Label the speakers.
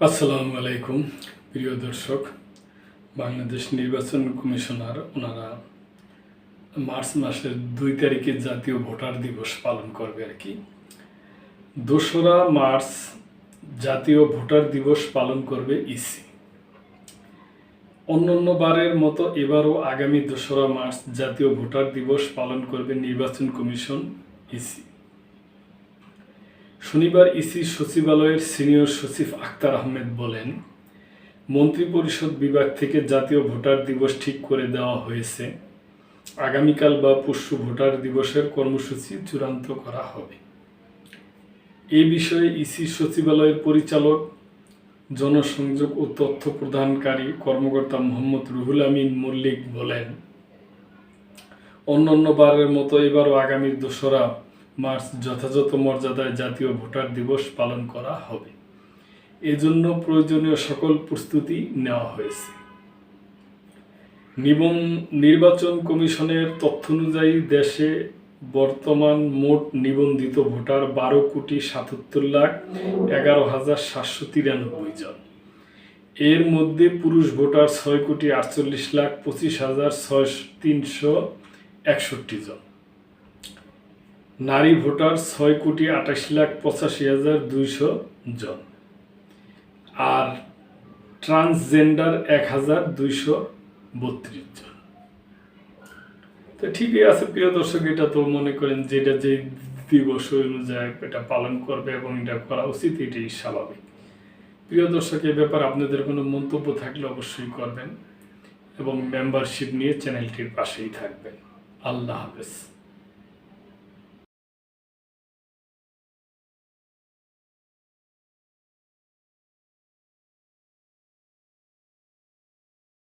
Speaker 1: আসসালামু আলাইকুম প্রিয় দর্শক। বাংলাদেশ নির্বাচন কমিশনার ওনারা মার্চ মাসের 2 তারিখে জাতীয় ভোটার দিবস পালন করবে আর কি। 2রা মার্চ জাতীয় ভোটার দিবস পালন করবে ইসি। অন্যান্য বারের মতো এবারও আগামী 2রা মার্চ জাতীয় ভোটার দিবস পালন করবে নির্বাচন কমিশন ইসি। শনিবার ইসি সচিবালয়ের সিনিয়র সচিব আখতার আহমেদ বলেন, মন্ত্রিপরিষদ বিভাগ থেকে জাতীয় ভোটার দিবস ঠিক করে দেওয়া হয়েছে। আগামীকাল বা পরশু ভোটার দিবসের কর্মসূচি চূড়ান্ত করা হবে। এ বিষয়ে ইসি সচিবালয়ের পরিচালক, জনসংযোগ ও তথ্য প্রদানকারী কর্মকর্তা মোহাম্মদ রুহুল আমিন মল্লিক বলেন, অন্যান্য বারের মতো এবারও আগামী 2রা মার্চ যথাযথ মর্যাদায় জাতীয় ভোটার দিবস পালন করা হবে। এজন্য প্রয়োজনীয় সকল প্রস্তুতি নেওয়া হয়েছে। নির্বাচন কমিশনের তথ্য অনুযায়ী দেশে বর্তমান মোট নিবন্ধিত ভোটার 12,77,11,793 জন। এর মধ্যে পুরুষ ভোটার 6,48,25,361 জন, নারী ভোটার 6,28,85,200 জন, আর ট্রান্সজেন্ডার 1,232 জন। তো ঠিকই আছে প্রিয় দর্শক, এটা তো মনে করেন যেটা যে দিবস অনুযায়ী এটা পালন করবে এবং এটা করা উচিত, এটাই স্বাভাবিক। প্রিয় দর্শক, এ ব্যাপারে আপনাদের কোনো মন্তব্য থাকলে অবশ্যই করবেন এবং মেম্বারশিপ নিয়ে চ্যানেলটির পাশেই থাকবেন। আল্লাহ হাফেজ।